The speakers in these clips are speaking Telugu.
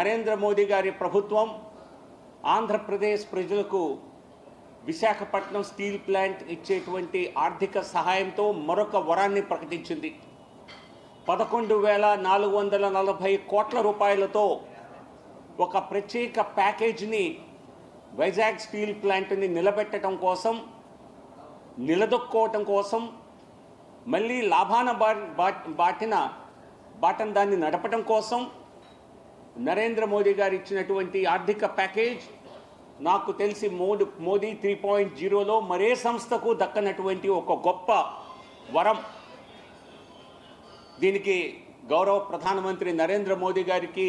నరేంద్ర మోదీ గారి ప్రభుత్వం ఆంధ్రప్రదేశ్ ప్రజలకు విశాఖపట్నం స్టీల్ ప్లాంట్ ఇచ్చేటువంటి ఆర్థిక సహాయంతో మరొక వరాన్ని ప్రకటించింది. 11,440 కోట్ల రూపాయలతో ఒక ప్రత్యేక ప్యాకేజీని వైజాగ్ స్టీల్ ప్లాంట్ని నిలబెట్టడం కోసం, నిలదొక్కోవటం కోసం, మళ్ళీ లాభాన బాటన దాన్ని నడపడం కోసం నరేంద్ర మోదీ గారు ఇచ్చినటువంటి ఆర్థిక ప్యాకేజ్ నాకు తెలిసి మోదీ 3.0లో మరే సంస్థకు దక్కనటువంటి ఒక గొప్ప వరం. దీనికి గౌరవ ప్రధానమంత్రి నరేంద్ర మోదీ గారికి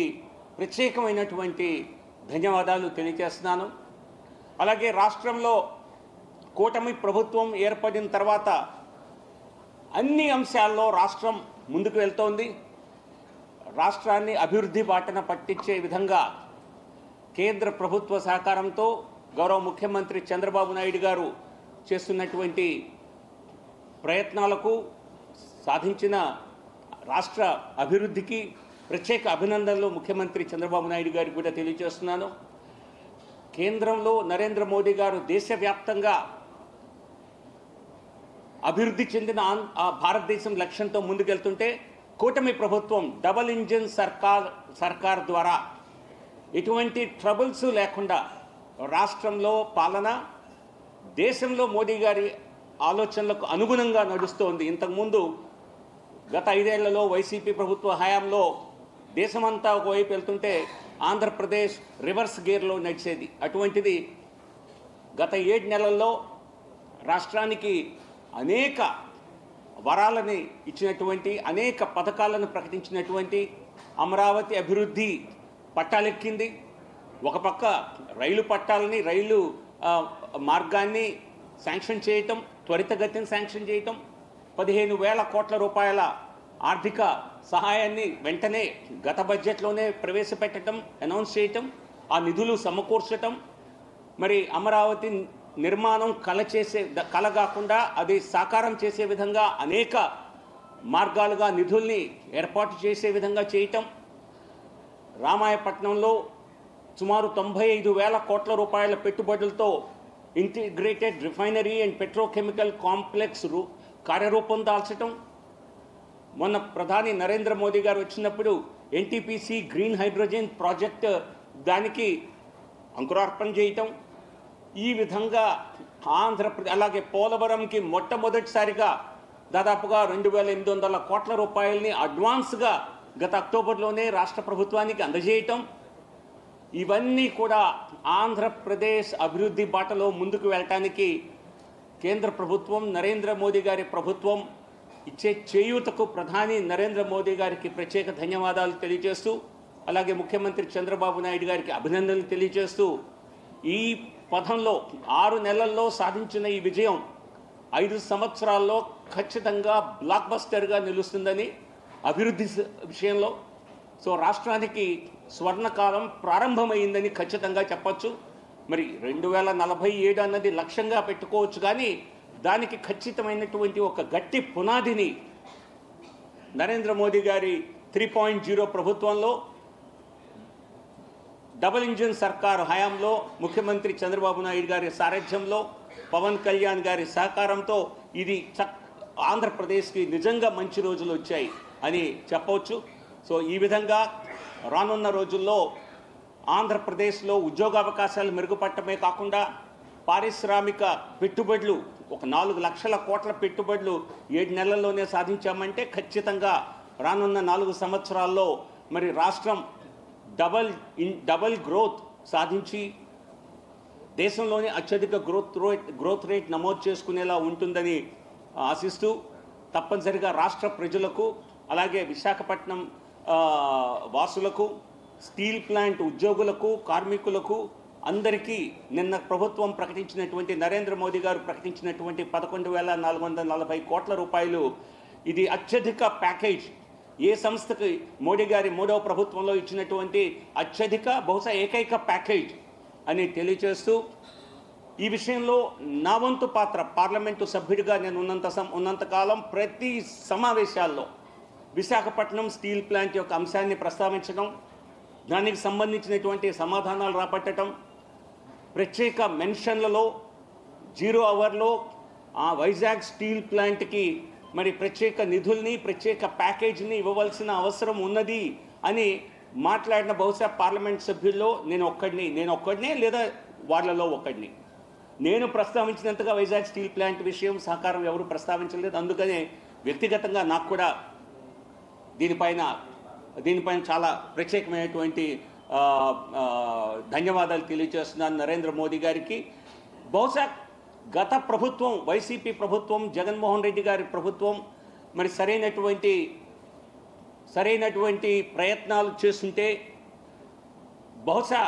ప్రత్యేకమైనటువంటి ధన్యవాదాలు తెలియజేస్తున్నాను. అలాగే రాష్ట్రంలో కూటమి ప్రభుత్వం ఏర్పడిన తర్వాత అన్ని అంశాల్లో రాష్ట్రం ముందుకు వెళ్తోంది. రాష్ట్రాన్ని అభివృద్ధి బాటన పట్టించే విధంగా కేంద్ర ప్రభుత్వ సహకారంతో గౌరవ ముఖ్యమంత్రి చంద్రబాబు నాయుడు గారు చేస్తున్నటువంటి ప్రయత్నాలకు, సాధించిన రాష్ట్ర అభివృద్ధికి ప్రత్యేక అభినందనలు ముఖ్యమంత్రి చంద్రబాబు నాయుడు గారికి కూడా తెలియజేస్తున్నాను. కేంద్రంలో నరేంద్ర మోదీ గారు దేశవ్యాప్తంగా అభివృద్ధి చెందిన భారతదేశం లక్ష్యంతో ముందుకెళ్తుంటే కూటమి ప్రభుత్వం డబల్ ఇంజిన్ సర్కార్ ద్వారా ఎటువంటి ట్రబుల్స్ లేకుండా రాష్ట్రంలో పాలన దేశంలో మోదీ గారి ఆలోచనలకు అనుగుణంగా నడుస్తోంది. ఇంతకుముందు గత 5 ఏళ్లలో వైసీపీ ప్రభుత్వ హయాంలో దేశమంతా ఒకవైపు వెళ్తుంటే ఆంధ్రప్రదేశ్ రివర్స్ గేర్లో నడిచేది. అటువంటిది గత 7 నెలల్లో రాష్ట్రానికి అనేక వరాలని ఇచ్చినటువంటి, అనేక పథకాలను ప్రకటించినటువంటి అమరావతి అభివృద్ధి పట్టాలెక్కింది. ఒక పక్క రైలు పట్టాలని, రైలు మార్గాన్ని శాంక్షన్ చేయటం, త్వరితగతిని శాంక్షన్ చేయటం, 15,000 కోట్ల రూపాయల ఆర్థిక సహాయాన్ని వెంటనే గత బడ్జెట్లోనే ప్రవేశపెట్టడం, అనౌన్స్ చేయటం, ఆ నిధులు సమకూర్చటం, మరి అమరావతి నిర్మాణం కళ కాకుండా అది సాకారం చేసే విధంగా అనేక మార్గాలుగా నిధుల్ని ఏర్పాటు చేసే విధంగా చేయటం, రామాయపట్నంలో సుమారు 95,000 కోట్ల రూపాయల పెట్టుబడులతో integrated refinery and petrochemical complex కార్యరూపం దాల్చటం, మొన్న ప్రధాని నరేంద్ర మోదీ గారు వచ్చినప్పుడు ఎన్టీపీసీ గ్రీన్ హైడ్రోజన్ ప్రాజెక్ట్ దానికి అంకురార్పణ చేయటం, ఈ విధంగా ఆంధ్రప్రదేశ్ అలాగే పోలవరంకి మొట్టమొదటిసారిగా దాదాపుగా 2,800 కోట్ల రూపాయలని అడ్వాన్స్గా గత అక్టోబర్లోనే రాష్ట్ర ప్రభుత్వానికి అందజేయటం, ఇవన్నీ కూడా ఆంధ్రప్రదేశ్ అభివృద్ధి బాటలో ముందుకు వెళ్ళటానికి కేంద్ర ప్రభుత్వం, నరేంద్ర మోదీ గారి ప్రభుత్వం ఇచ్చే చేయూతకు ప్రధాని నరేంద్ర మోదీ గారికి ప్రత్యేక ధన్యవాదాలు తెలియజేస్తూ, అలాగే ముఖ్యమంత్రి చంద్రబాబు నాయుడు గారికి అభినందనలు తెలియజేస్తూ, ఈ పథంలో 6 నెలల్లో సాధించిన ఈ విజయం 5 సంవత్సరాల్లో ఖచ్చితంగా బ్లాక్ బస్టర్గా నిలుస్తుందని అభివృద్ధి విషయంలో. సో రాష్ట్రానికి స్వర్ణకాలం ప్రారంభమైందని ఖచ్చితంగా చెప్పచ్చు. మరి 2047 అన్నది లక్ష్యంగా పెట్టుకోవచ్చు, కానీ దానికి ఖచ్చితమైనటువంటి ఒక గట్టి పునాదిని నరేంద్ర మోదీ గారి 3.0 ప్రభుత్వంలో, డబల్ ఇంజిన్ సర్కార్ హయాంలో, ముఖ్యమంత్రి చంద్రబాబు నాయుడు గారి సారథ్యంలో, పవన్ కళ్యాణ్ గారి సహకారంతో ఇది ఆంధ్రప్రదేశ్కి నిజంగా మంచి రోజులు వచ్చాయి అని చెప్పవచ్చు. సో ఈ విధంగా రానున్న రోజుల్లో ఆంధ్రప్రదేశ్లో ఉద్యోగావకాశాలు మెరుగుపడటమే కాకుండా పారిశ్రామిక పెట్టుబడులు ఒక 4 లక్షల కోట్ల పెట్టుబడులు 7 నెలల్లోనే సాధించామంటే ఖచ్చితంగా రానున్న 4 సంవత్సరాల్లో మరి రాష్ట్రం డబల్ గ్రోత్ సాధించి దేశంలోనే అత్యధిక గ్రోత్ రేట్ నమోదు చేసుకునేలా ఉంటుందని ఆశిస్తూ, తప్పనిసరిగా రాష్ట్ర ప్రజలకు అలాగే విశాఖపట్నం వాసులకు, స్టీల్ ప్లాంట్ ఉద్యోగులకు, కార్మికులకు అందరికీ నిన్న ప్రభుత్వం ప్రకటించినటువంటి, నరేంద్ర మోదీ గారు ప్రకటించినటువంటి 11,440 కోట్ల రూపాయలు ఇది అత్యధిక ప్యాకేజ్. ఏ సంస్థకి మోడీ గారి 3వ ప్రభుత్వంలో ఇచ్చినటువంటి అత్యధిక, బహుశా ఏకైక ప్యాకేజ్ అని తెలియజేస్తూ, ఈ విషయంలో నా వంతు పాత్ర పార్లమెంటు సభ్యుడిగా నేను ఉన్నంతకాలం ప్రతి సమావేశాల్లో విశాఖపట్నం స్టీల్ ప్లాంట్ యొక్క అంశాన్ని ప్రస్తావించడం, దానికి సంబంధించినటువంటి సమాధానాలు రాబట్టడం, ప్రత్యేక మెన్షన్లలో 0 అవర్లో ఆ వైజాగ్ స్టీల్ ప్లాంట్కి మరి ప్రత్యేక నిధుల్ని, ప్రత్యేక ప్యాకేజీని ఇవ్వవలసిన అవసరం ఉన్నది అని మాట్లాడిన బహుశా పార్లమెంట్ సభ్యుల్లో నేను ఒక్కడినే లేదా వాళ్ళలో ఒకడిని. నేను ప్రస్తావించినంతగా వైజాగ్ స్టీల్ ప్లాంట్ విషయం, సహకారం ఎవరు ప్రస్తావించలేదు. అందుకనే వ్యక్తిగతంగా నాకు కూడా దీనిపైన చాలా ప్రత్యేకమైనటువంటి ధన్యవాదాలు తెలియజేస్తున్నాను నరేంద్ర మోదీ గారికి. బహుశా గత ప్రభుత్వం, వైసీపీ ప్రభుత్వం, జగన్మోహన్ రెడ్డి గారి ప్రభుత్వం మరి సరైనటువంటి ప్రయత్నాలు చేస్తుంటే బహుశా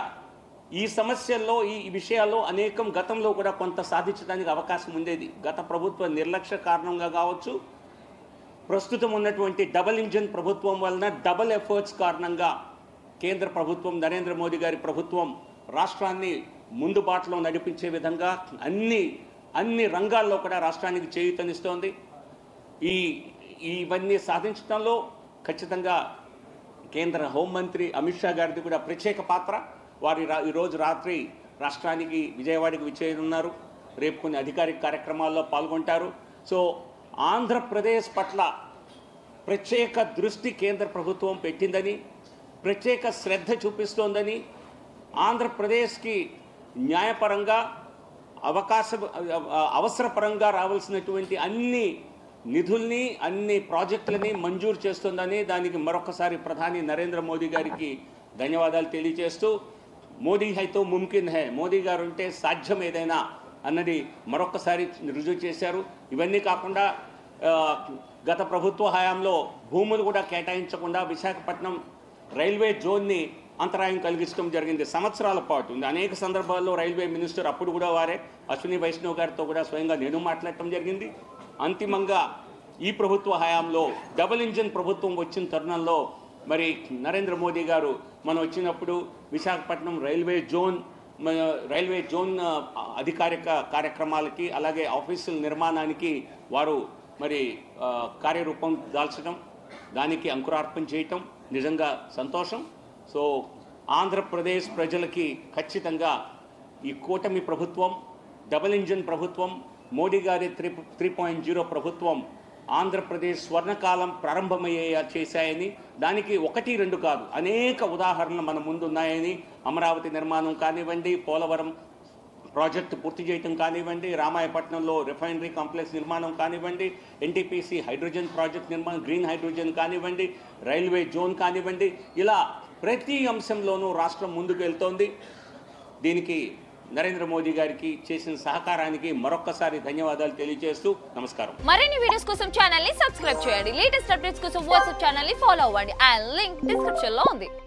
ఈ సమస్యల్లో, ఈ విషయాల్లో అనేకం గతంలో కూడా కొంత సాధించడానికి అవకాశం ఉండేది. గత ప్రభుత్వ నిర్లక్ష్య కారణంగా కావచ్చు, ప్రస్తుతం ఉన్నటువంటి డబుల్ ఇంజిన్ ప్రభుత్వం వలన, డబుల్ ఎఫర్ట్స్ కారణంగా కేంద్ర ప్రభుత్వం, నరేంద్ర మోదీ గారి ప్రభుత్వం రాష్ట్రాన్ని ముందు బాటలో నడిపించే విధంగా అన్ని రంగాల్లో కూడా రాష్ట్రానికి చేయూతనిస్తోంది. ఇవన్నీ సాధించడంలో ఖచ్చితంగా కేంద్ర హోంమంత్రి అమిత్ షా గారిది కూడా ప్రత్యేక పాత్ర. వారు ఈరోజు రాత్రి రాష్ట్రానికి, విజయవాడకి విచ్చేయనున్నారు. రేపు కొన్ని అధికారిక కార్యక్రమాల్లో పాల్గొంటారు. సో ఆంధ్రప్రదేశ్ పట్ల ప్రత్యేక దృష్టి కేంద్ర ప్రభుత్వం పెట్టిందని, ప్రత్యేక శ్రద్ధ చూపిస్తోందని, ఆంధ్రప్రదేశ్కి న్యాయపరంగా అవసరపరంగా రావాల్సినటువంటి అన్ని నిధుల్ని, అన్ని ప్రాజెక్టులని మంజూరు చేస్తుందని, దానికి మరొకసారి ప్రధాని నరేంద్ర మోదీ గారికి ధన్యవాదాలు తెలియజేస్తూ, మోదీ హైతో ముమ్కిన్ హై, మోదీ గారు ఉంటే సాధ్యం ఏదైనా అన్నది మరొకసారి రుజువు చేశారు. ఇవన్నీ కాకుండా గత ప్రభుత్వ హయాంలో భూములు కూడా కేటాయించకుండా విశాఖపట్నం రైల్వే జోన్ని అంతరాయం కలిగించడం జరిగింది సంవత్సరాల పాటు. అనేక సందర్భాల్లో రైల్వే మినిస్టర్ అప్పుడు కూడా వారే అశ్విని వైష్ణవ్ గారితో కూడా స్వయంగా నేను మాట్లాడటం జరిగింది. అంతిమంగా ఈ ప్రభుత్వ హయాంలో డబుల్ ఇంజిన్ ప్రభుత్వం వచ్చిన తరుణంలో మరి నరేంద్ర మోదీ గారు మనం వచ్చినప్పుడు విశాఖపట్నం రైల్వే జోన్ అధికారిక కార్యక్రమాలకి, అలాగే ఆఫీసుల నిర్మాణానికి వారు మరి కార్యరూపం దాల్చడం, దానికి అంకురార్పణ చేయటం నిజంగా సంతోషం. సో ఆంధ్రప్రదేశ్ ప్రజలకి ఖచ్చితంగా ఈ కూటమి ప్రభుత్వం, డబుల్ ఇంజిన్ ప్రభుత్వం, మోడీ గారి 3.0 ప్రభుత్వం ఆంధ్రప్రదేశ్ స్వర్ణకాలం ప్రారంభమయ్యే చేశాయని, దానికి 1-2 కాదు అనేక ఉదాహరణలు మన ముందు ఉన్నాయని, అమరావతి నిర్మాణం కానివ్వండి, పోలవరం ప్రాజెక్టు పూర్తి చేయటం కానివ్వండి, రామాయపట్నంలో రిఫైనరీ కాంప్లెక్స్ నిర్మాణం కానివ్వండి, ఎన్టీపీసీ హైడ్రోజన్ ప్రాజెక్ట్ నిర్మాణం, గ్రీన్ హైడ్రోజన్ కానివ్వండి, రైల్వే జోన్ కానివ్వండి, ఇలా ప్రతి అంశంలోనూ రాష్ట్రం ముందుకు వెళ్తోంది. దీనికి నరేంద్ర మోదీ గారికి చేసిన సహకారానికి మరొక్కసారి ధన్యవాదాలు తెలియజేస్తూ నమస్కారం. మరిన్ని వీడియోస్ కోసం ఛానల్ ని సబ్స్క్రైబ్ చేయండి. లేటెస్ట్ అప్డేట్స్ కోసం వాట్సాప్ ఛానల్ ని ఫాలో అవ్వండి. ఆ లింక్ డిస్క్రిప్షన్ లో ఉంది.